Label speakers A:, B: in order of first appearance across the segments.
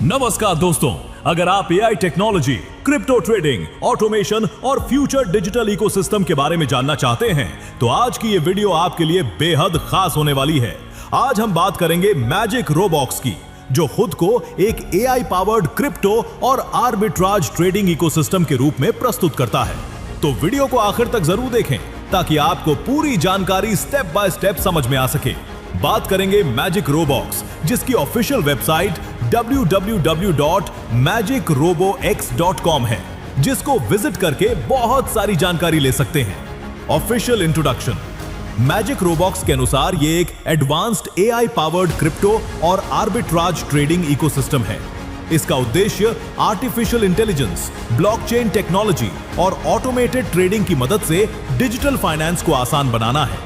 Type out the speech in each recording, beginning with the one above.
A: नमस्कार दोस्तों, अगर आप AI technology, crypto trading, automation और फ्यूचर डिजिटल इकोसिस्टम के बारे में जानना चाहते हैं तो आज की ये वीडियो आपके लिए बेहद खास होने वाली है। आज हम बात करेंगे मैजिक रोबॉक्स की, जो खुद को एक एआई पावर्ड क्रिप्टो और आर्बिट्राज ट्रेडिंग इकोसिस्टम के रूप में प्रस्तुत करता है। तो वीडियो को आखिर तक जरूर देखें ताकि आपको पूरी जानकारी स्टेप बाय स्टेप समझ में आ सके। बात करेंगे मैजिक रोबॉक्स, जिसकी ऑफिशियल वेबसाइट www.magicrobox.com है, जिसको विजिट करके बहुत सारी जानकारी ले सकते हैं। Official introduction. मैजिक रोबॉक्स के अनुसार ये एक एडवांस्ड एआई पावर्ड क्रिप्टो और आर्बिट्राज ट्रेडिंग इकोसिस्टम है। इसका उद्देश्य आर्टिफिशियल इंटेलिजेंस, ब्लॉकचेन टेक्नोलॉजी और ऑटोमेटेड ट्रेडिंग की मदद से डिजिटल फाइनेंस को आसान बनाना है।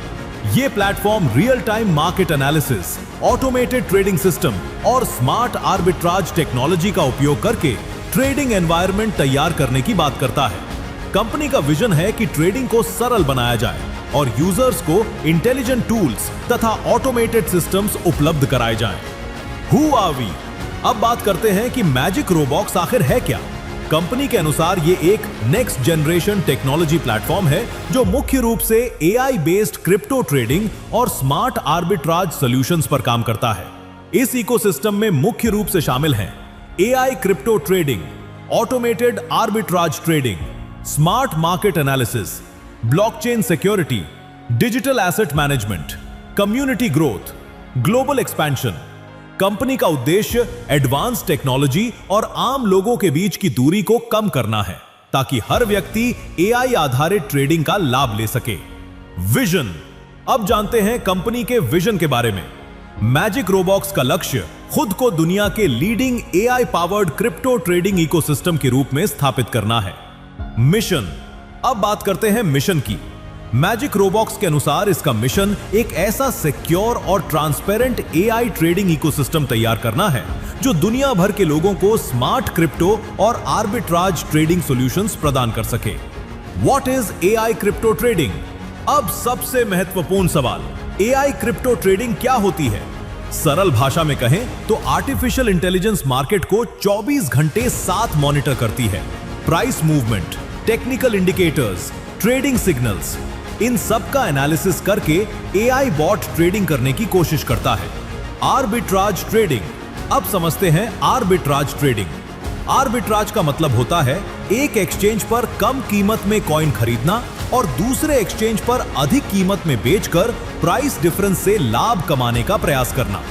A: ये platform real time market analysis, automated trading system और स्मार्ट आर्बिट्राज टेक्नोलॉजी का उपयोग करके ट्रेडिंग एनवायरनमेंट तैयार करने की बात करता है। कंपनी का विजन है कि ट्रेडिंग को सरल बनाया जाए और यूजर्स को इंटेलिजेंट टूल्स तथा ऑटोमेटेड सिस्टम्स उपलब्ध कराए जाएं। Who are we? अब बात करते हैं कि मैजिक रोबॉक्स आखिर है क्या। कंपनी के अनुसार ये एक नेक्स्ट जनरेशन टेक्नोलॉजी प्लेटफॉर्म है जो मुख्य रूप से एआई बेस्ड क्रिप्टो ट्रेडिंग और स्मार्ट आर्बिट्राज सॉल्यूशंस पर काम करता है। इस इकोसिस्टम में मुख्य रूप से शामिल हैं AI crypto trading, automated arbitrage trading, smart market analysis, blockchain security, digital asset management, community growth, global expansion. Company का उद्देश्य एडवांस टेक्नोलॉजी और आम लोगों के बीच की दूरी को कम करना है ताकि हर व्यक्ति एआई आधारित ट्रेडिंग का लाभ ले सके। विजन। अब जानते हैं कंपनी के विजन के बारे में। मैजिक रोबॉक्स का लक्ष्य खुद को दुनिया के leading AI powered crypto trading ecosystem के रूप में स्थापित करना है। मिशन। अब बात करते हैं मिशन की। मैजिक रोबॉक्स के अनुसार इसका मिशन एक ऐसा सिक्योर और ट्रांसपेरेंट एआई ट्रेडिंग इकोसिस्टम तैयार करना है जो दुनिया भर के लोगों को स्मार्ट क्रिप्टो और आर्बिट्राज ट्रेडिंग सॉल्यूशंस प्रदान कर सके। What is AI crypto trading? अब सबसे महत्वपूर्ण सवाल, एआई क्रिप्टो ट्रेडिंग क्या होती है? सरल भाषा में कहें तो आर्टिफिशियल इंटेलिजेंस मार्केट को 24 घंटे साथ मॉनिटर करती है। Price movement, technical indicators, trading signals, इन सब का एनालिसिस करके एआई बॉट ट्रेडिंग करने की कोशिश करता है। Arbitrage trading. अब समझते हैं आर्बिट्राज ट्रेडिंग। आर्बिट्राज का मतलब होता है एक एक्सचेंज पर कम कीमत में कॉइन खरीदना और दूसरे एक्सचेंज पर अधिक कीमत में बेचकर प्राइस डिफरेंस से लाभ कमाने का प्रयास करना।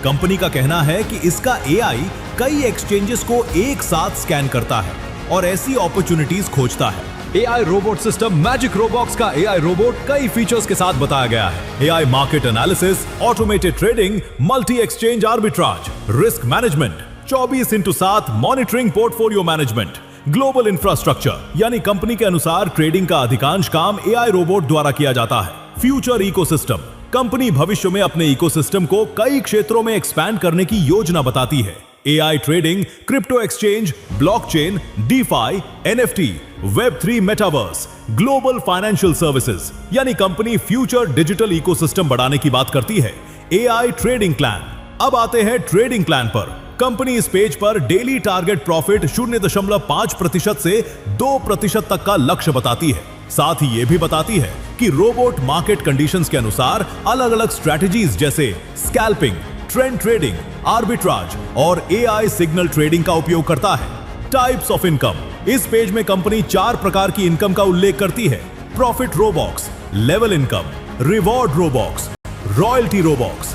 A: कंपनी का कहना है कि इसका एआई कई एक्सचेंजेस को एक साथ स्कैन करता है और ऐसी अपॉर्चुनिटीज खोजता है। AI robot system magic Roblox का एआई रोबोट कई फीचर्स के साथ बताया गया है। AI market analysis, automated trading, multi exchange arbitrage, risk management, 24/7 monitoring, portfolio management, global infrastructure. यानी कंपनी के अनुसार ट्रेडिंग का अधिकांश काम एआई रोबोट द्वारा किया जाता है। Future ecosystem. कंपनी भविष्य में अपने इकोसिस्टम को कई क्षेत्रों में एक्सपैंड करने की योजना बताती है। AI trading, crypto exchange, blockchain, DeFi, NFT, Web3 metaverse, global financial services. यानी कंपनी फ्यूचर डिजिटल इकोसिस्टम बढ़ाने की बात करती है। AI trading plan. अब आते हैं ट्रेडिंग प्लान पर। कंपनी इस पेज पर डेली टारगेट प्रॉफिट 0.5% से 2% तक का लक्ष्य बताती है। साथ ही यह भी बताती है कि रोबोट मार्केट कंडीशंस के अनुसार अलग अलग स्ट्रेटजीज जैसे स्कैल्पिंग, ट्रेंड ट्रेडिंग, आर्बिट्राज और एआई सिग्नल ट्रेडिंग का उपयोग करता है। Types of income. इस पेज में कंपनी 4 प्रकार की इनकम का उल्लेख करती है। Profit Roblox, level income, reward Roblox, royalty Roblox.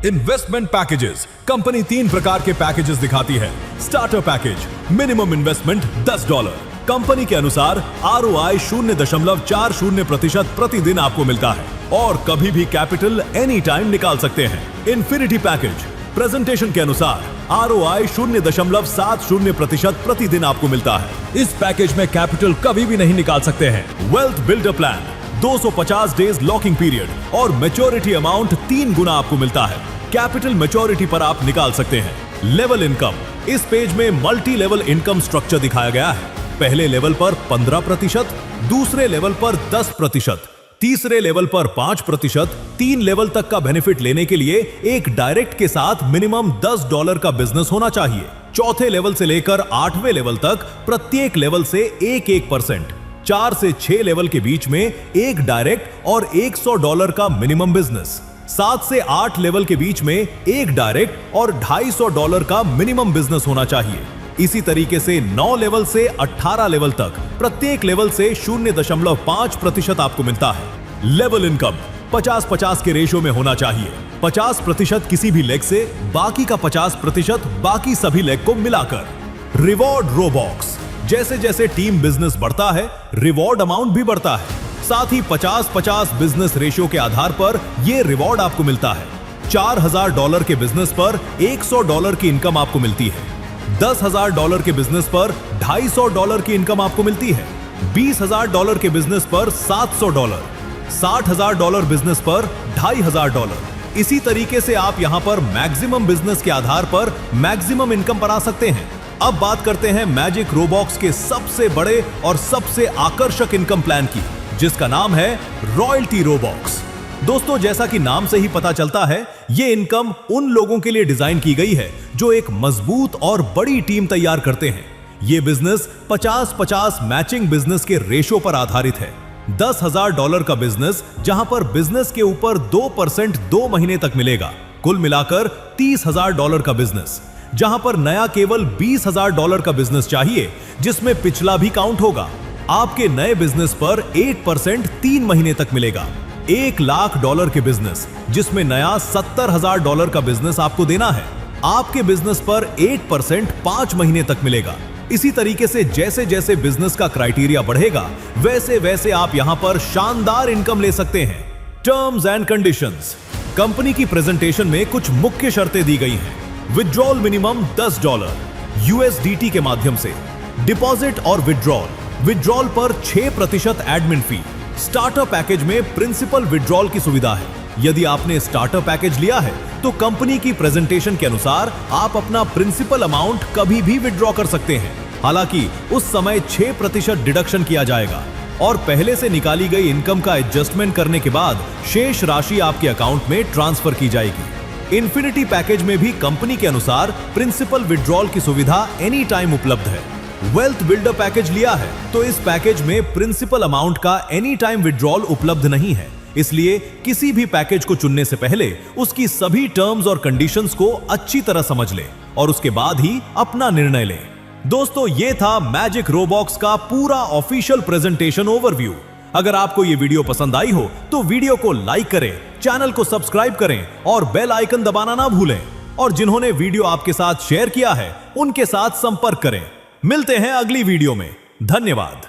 A: Investment packages. Company 3 प्रकार के पैकेजेस दिखाती है। Starter package, minimum investment $10। Company के अनुसार ROI 0.40% प्रतिदिन आपको मिलता है और कभी भी कैपिटल एनी टाइम निकाल सकते हैं। Infinity package. प्रेजेंटेशन के अनुसार ROI 0.70% प्रतिदिन आपको मिलता है। इस पैकेज में कैपिटल कभी भी नहीं निकाल सकते हैं। Wealth builder plan. 250 days locking period और मैच्योरिटी अमाउंट 3 गुना आपको मिलता है। कैपिटल मैच्योरिटी पर आप निकाल सकते हैं। Level income. इस पेज में मल्टी लेवल इनकम स्ट्रक्चर दिखाया गया है। पहले लेवल पर 15%, दूसरे लेवल पर 10%, तीसरे लेवल पर 5%, 3 लेवल तक का बेनिफिट लेने के लिए एक डायरेक्ट के साथ मिनिमम $10 का बिजनेस होना चाहिए। चौथे लेवल से लेकर 8वें लेवल तक प्रत्येक लेवल से 1% 4 से 6 लेवल के बीच में एक डायरेक्ट और $100 का मिनिमम बिजनेस। 7 से 8 लेवल के बीच में एक डायरेक्ट और $250 का मिनिमम बिजनेस होना चाहिए। इसी तरीके से 9 लेवल से 18 लेवल तक प्रत्येक लेवल से 0.5% आपको मिलता है। लेवल इनकम 50-50 के रेशियो में होना चाहिए। 50% किसी भी लेग से, बाकी का 50% बाकी सभी लेग को मिलाकर। रिवॉर्ड रोबॉक्स, जैसे जैसे टीम बिजनेस बढ़ता है रिवॉर्ड अमाउंट भी बढ़ता है। साथ ही 50-50 बिजनेस रेशियो के आधार पर यह रिवॉर्ड आपको मिलता है। $4000 के बिजनेस पर $100 की इनकम आपको मिलती है। $10,000 के बिजनेस पर $250 की इनकम आपको मिलती है। $20,000 के बिजनेस पर $700, $60,000 बिजनेस पर $2,500। इसी तरीके से आप यहां पर मैक्सिमम बिजनेस के आधार पर मैक्सिमम इनकम पर आ सकते हैं। अब बात करते हैं मैजिक रोबॉक्स के सबसे बड़े और सबसे आकर्षक इनकम प्लान की, जिसका नाम है रॉयल्टी रोबॉक्स। दोस्तों, जैसा कि नाम से ही पता चलता है, ये इनकम उन लोगों के लिए डिजाइन की गई है जो एक मजबूत और बड़ी टीम तैयार करते हैं। ये बिजनेस 50-50 मैचिंग बिजनेस के रेशो पर आधारित है। $10,000 का बिजनेस जहां पर बिजनेस के ऊपर 2% 2 महीने तक मिलेगा। कुल मिलाकर $30,000 का बिजनेस, जहां पर नया केवल $20,000 का बिजनेस चाहिए, जिसमें पिछला भी काउंट होगा। आपके नए बिजनेस पर 8% 3 महीने तक मिलेगा। $1 लाख के बिजनेस, जिसमें नया $70,000 का बिजनेस आपको देना है, आपके बिजनेस पर 8% 5 महीने तक मिलेगा। इसी तरीके से जैसे जैसे बिजनेस का क्राइटेरिया बढ़ेगा, वैसे वैसे आप यहां पर शानदार इनकम ले सकते हैं। टर्म्स एंड कंडीशंस, कंपनी की प्रेजेंटेशन में कुछ मुख्य शर्तें दी गई हैं। विड्रॉल मिनिमम $10 USDT के माध्यम से, डिपॉजिट और विड्रॉल पर 6% एडमिन फी। स्टार्टर पैकेज में प्रिंसिपल विड्रॉल की सुविधा है। यदि आपने स्टार्टर पैकेज लिया है तो कंपनी की प्रेजेंटेशन के अनुसार आप अपना प्रिंसिपल अमाउंट कभी भी विड्रॉ कर सकते हैं। हालांकि उस समय 6% डिडक्शन किया जाएगा और पहले से निकाली गई इनकम का एडजस्टमेंट करने के बाद शेष राशि आपके अकाउंट में ट्रांसफर की जाएगी। इन्फिनिटी पैकेज में भी कंपनी के अनुसार प्रिंसिपल विड्रॉल की सुविधा एनी टाइम उपलब्ध है। वेल्थ बिल्डर पैकेज लिया है तो इस पैकेज में प्रिंसिपल अमाउंट का एनी टाइम विड्रॉल उपलब्ध नहीं है, इसलिए किसी भी पैकेज को चुनने से पहले उसकी सभी टर्म्स और कंडीशंस को अच्छी तरह समझ लें और उसके बाद ही अपना निर्णय लें। दोस्तों, ये था मैजिक रोबॉक्स का पूरा ऑफिशियल प्रेजेंटेशन ओवरव्यू। अगर आपको ये वीडियो पसंद आई हो तो वीडियो को लाइक करें, चैनल को सब्सक्राइब करें और बेल आइकन दबाना ना भूलें। और जिन्होंने वीडियो आपके साथ शेयर किया है, उनके साथ संपर्क करें। मिलते हैं अगली वीडियो में। धन्यवाद।